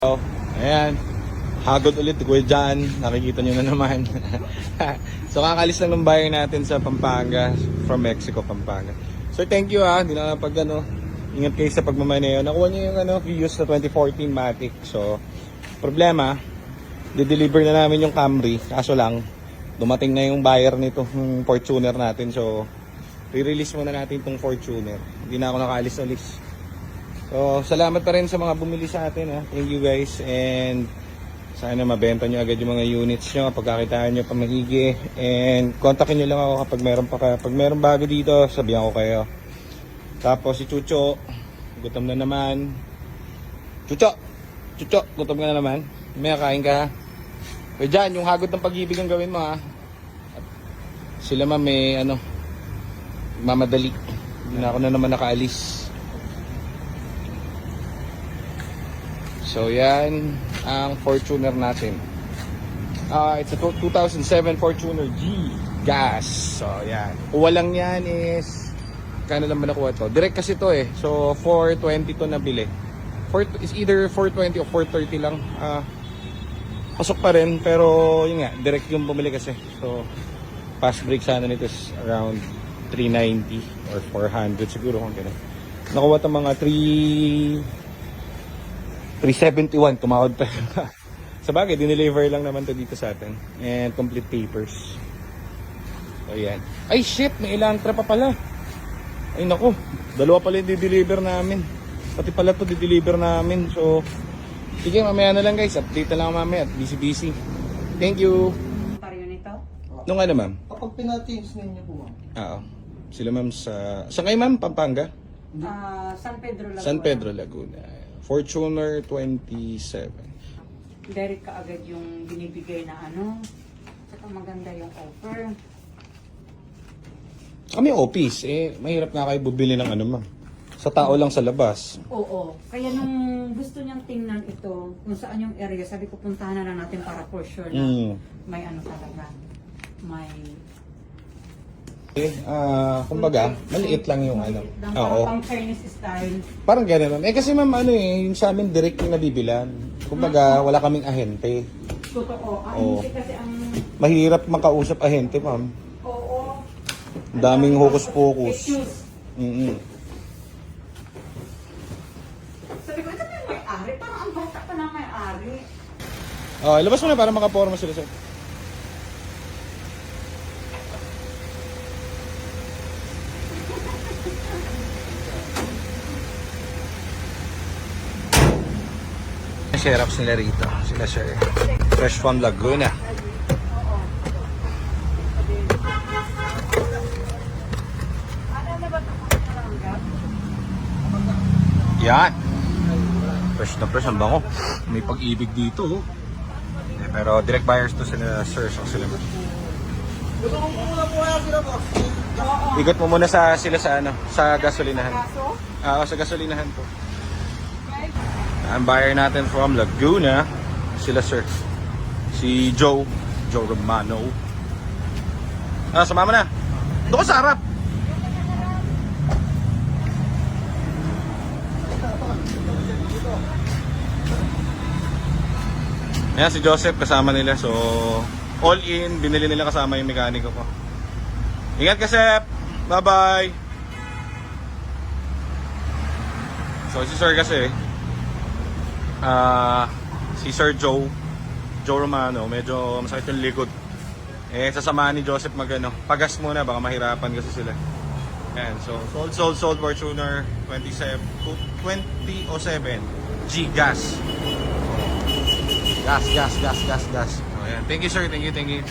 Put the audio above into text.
So, ayan. Hagod ulit, Kuya Jan. Nakikita nyo na naman. So, kakalis lang ng buyer natin sa Pampanga. From Mexico, Pampanga. So, thank you ha. Hindi na pag ingat kayo sa pagmamaneho. Nakuha nyo yung Vios na 2014 Matic. So, problema, di-deliver na namin yung Camry. Kaso lang, dumating na yung buyer nito, yung Fortuner natin. So, re-release muna natin itong Fortuner. Hindi na ako nakaalis-alis. So, salamat pa rin sa mga bumili sa atin ha. Thank you guys. And sana mabenta nyo agad yung mga units nyo, pagkakitaan nyo pa mahigi. And kontakin nyo lang ako kapag meron bago dito, sabihan ko kayo. Tapos si Chucho, gutom na naman. Chucho, gutom ka na naman. May kain ka. Kaya dyan, yung hagod ng pag-ibig ang gawin mo ha. At sila may mamadali. Hindi na ako na naman nakaalis. So yan ang Fortuner natin. It's a 2007 Fortuner G gas. So yan. Kuha lang yan is kano lang ba nakuha to? Direct kasi to eh. So 420 to nabili. Is either 420 o 430 lang. Pasok pa rin pero yun nga, direct yung bumili kasi. So fast break sana nito is around 390 or 400 siguro kung gano'n. Nakuha to mga 371, tumawad pa. Sa bagay, dineliver lang naman to dito sa atin. And complete papers. So, yan. Ay, shit! May Elantra pa pala. Ay, naku. Dalawa pala yung di-deliver namin. Pati pala to di-deliver namin. So, sige, mamaya na lang guys. Update na lang mamaya. Busy. Thank you. Pareho nito? Nung ano, ma'am? Kapag pinatins ninyo po, ma'am. Oo. Sila, ma'am, sa... Saan kayo, ma'am? Pampanga? San Pedro Laguna. San Pedro, Laguna. Fortuner 27. Direct ka agad yung binibigay na Saka maganda yung offer. Kami office, mahirap nga kayo bubili ng ma'am. Sa tao lang sa labas. Oo. Kaya nung gusto niyang tingnan ito, kung saan yung area, sabi ko puntahan na lang natin para for sure na may talaga. May... Kumbaga, maliit lang yung Oo. Pang Chinese style. Parang gano'n ma'am. Kasi ma'am, yung sa amin direct yung nabibilan. Kumbaga, wala kaming ahente. Totoo. Oo. Hindi kasi ang... Mahirap makausap ahente, ma'am. Oo. Daming hokus-pokus. Issues. Sabi ko, ito na yung may-ari. Parang ang bata pa na may-ari. Ilabas mo na para makaporma sila sa... Share ups nila rito. Sila sir. Fresh from Laguna. Yan. Fresh na fresh. Ang bango. May pag-ibig dito. Pero direct buyers to sila sir. So sila mo. Ikot mo muna sila sa gasolinahan. Sa gasolinahan po. Ang buyer natin from Laguna, sila sir. Si Joe Romano. Sumama na. Doon ko sa harap. Ayan si Joseph kasama nila. So, all in, binili nila kasama yung mekaniko ko. Ingat ka, Sep. Bye-bye. So, si sir kasi si Sir Joe Romano, medyo masakit yung likod. Sasamahan ni Joseph pagas muna, baka mahirapan kasi sila. Ayan, so sold Fortuner 2007 G gas. Gas. Oh, ayan. Thank you sir, thank you.